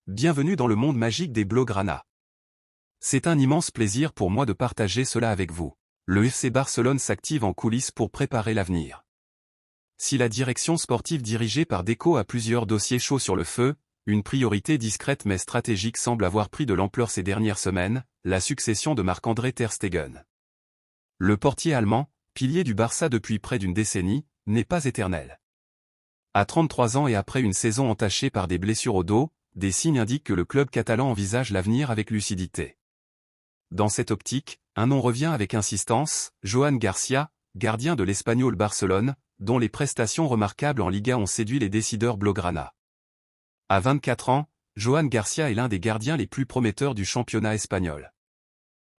Bienvenue dans le monde magique des Blaugrana. C'est un immense plaisir pour moi de partager cela avec vous. Le FC Barcelone s'active en coulisses pour préparer l'avenir. Si la direction sportive dirigée par Deco a plusieurs dossiers chauds sur le feu, une priorité discrète mais stratégique semble avoir pris de l'ampleur ces dernières semaines, la succession de Marc-André Ter Stegen. Le portier allemand, pilier du Barça depuis près d'une décennie, n'est pas éternel. À 33 ans et après une saison entachée par des blessures au dos, des signes indiquent que le club catalan envisage l'avenir avec lucidité. Dans cette optique, un nom revient avec insistance, Joan Garcia, gardien de l'Espanyol Barcelone, dont les prestations remarquables en Liga ont séduit les décideurs blaugrana. À 24 ans, Joan Garcia est l'un des gardiens les plus prometteurs du championnat espagnol.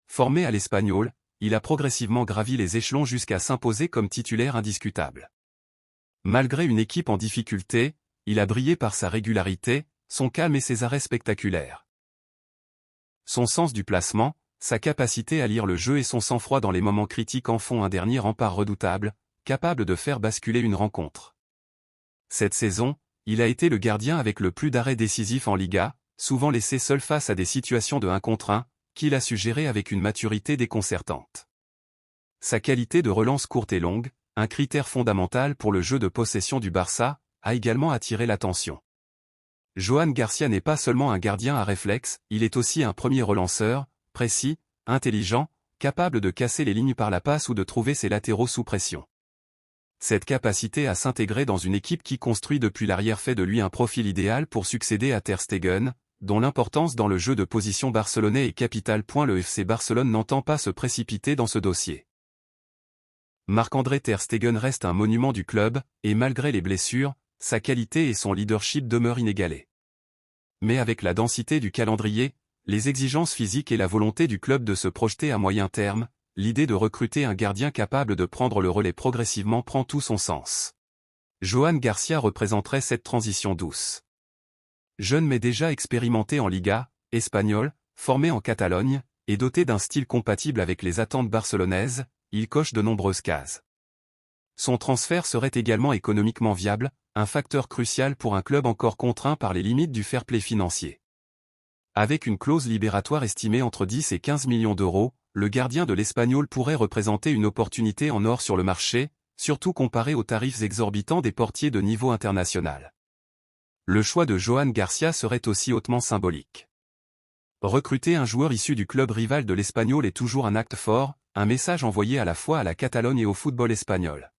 Formé à l'Espanyol, il a progressivement gravi les échelons jusqu'à s'imposer comme titulaire indiscutable. Malgré une équipe en difficulté, il a brillé par sa régularité, son calme et ses arrêts spectaculaires. Son sens du placement, sa capacité à lire le jeu et son sang-froid dans les moments critiques en font un dernier rempart redoutable, capable de faire basculer une rencontre. Cette saison, il a été le gardien avec le plus d'arrêts décisifs en Liga, souvent laissé seul face à des situations de 1 contre 1, qu'il a su gérer avec une maturité déconcertante. Sa qualité de relance courte et longue, un critère fondamental pour le jeu de possession du Barça, a également attiré l'attention. Joan Garcia n'est pas seulement un gardien à réflexe, il est aussi un premier relanceur, précis, intelligent, capable de casser les lignes par la passe ou de trouver ses latéraux sous pression. Cette capacité à s'intégrer dans une équipe qui construit depuis l'arrière fait de lui un profil idéal pour succéder à Ter Stegen, dont l'importance dans le jeu de position barcelonais est capitale. Le FC Barcelone n'entend pas se précipiter dans ce dossier. Marc-André Ter Stegen reste un monument du club, et malgré les blessures, sa qualité et son leadership demeurent inégalés. Mais avec la densité du calendrier, les exigences physiques et la volonté du club de se projeter à moyen terme, l'idée de recruter un gardien capable de prendre le relais progressivement prend tout son sens. Joan Garcia représenterait cette transition douce. Jeune mais déjà expérimenté en Liga, espagnol, formé en Catalogne, et doté d'un style compatible avec les attentes barcelonaises, il coche de nombreuses cases. Son transfert serait également économiquement viable, un facteur crucial pour un club encore contraint par les limites du fair play financier. Avec une clause libératoire estimée entre 10 et 15 millions d'euros, le gardien de l'Espanyol pourrait représenter une opportunité en or sur le marché, surtout comparé aux tarifs exorbitants des portiers de niveau international. Le choix de Joan Garcia serait aussi hautement symbolique. Recruter un joueur issu du club rival de l'Espanyol est toujours un acte fort, un message envoyé à la fois à la Catalogne et au football espagnol.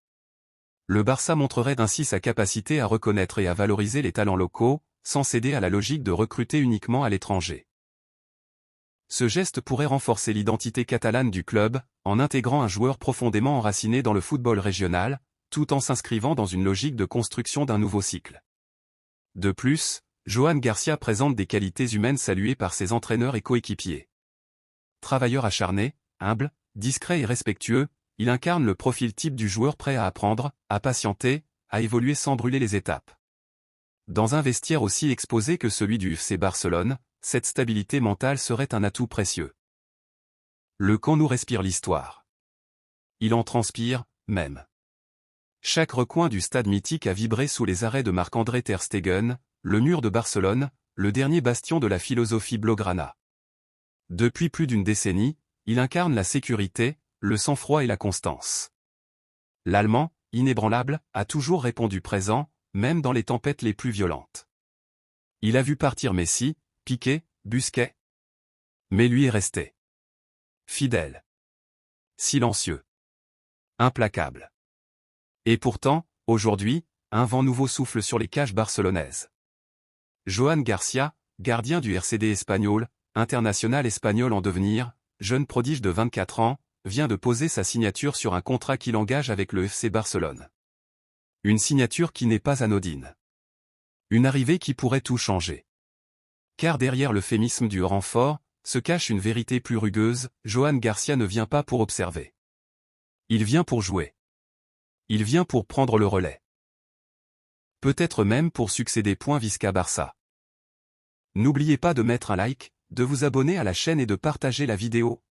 Le Barça montrerait ainsi sa capacité à reconnaître et à valoriser les talents locaux, sans céder à la logique de recruter uniquement à l'étranger. Ce geste pourrait renforcer l'identité catalane du club, en intégrant un joueur profondément enraciné dans le football régional, tout en s'inscrivant dans une logique de construction d'un nouveau cycle. De plus, Joan Garcia présente des qualités humaines saluées par ses entraîneurs et coéquipiers. Travailleur acharné, humble, discret et respectueux, il incarne le profil type du joueur prêt à apprendre, à patienter, à évoluer sans brûler les étapes. Dans un vestiaire aussi exposé que celui du FC Barcelone, cette stabilité mentale serait un atout précieux. Le Camp Nou respire l'histoire. Il en transpire, même. Chaque recoin du stade mythique a vibré sous les arrêts de Marc-André Ter Stegen, le mur de Barcelone, le dernier bastion de la philosophie blaugrana. Depuis plus d'une décennie, il incarne la sécurité, le sang-froid et la constance. L'Allemand, inébranlable, a toujours répondu présent, même dans les tempêtes les plus violentes. Il a vu partir Messi, Piqué, Busquets. Mais lui est resté. Fidèle. Silencieux. Implacable. Et pourtant, aujourd'hui, un vent nouveau souffle sur les cages barcelonaises. Joan Garcia, gardien du RCD Espanyol, international espagnol en devenir, jeune prodige de 24 ans, vient de poser sa signature sur un contrat qui l'engage avec le FC Barcelone. Une signature qui n'est pas anodine. Une arrivée qui pourrait tout changer. Car derrière l'euphémisme du renfort, se cache une vérité plus rugueuse, Joan Garcia ne vient pas pour observer. Il vient pour jouer. Il vient pour prendre le relais. Peut-être même pour succéder. Visca Barça. N'oubliez pas de mettre un like, de vous abonner à la chaîne et de partager la vidéo.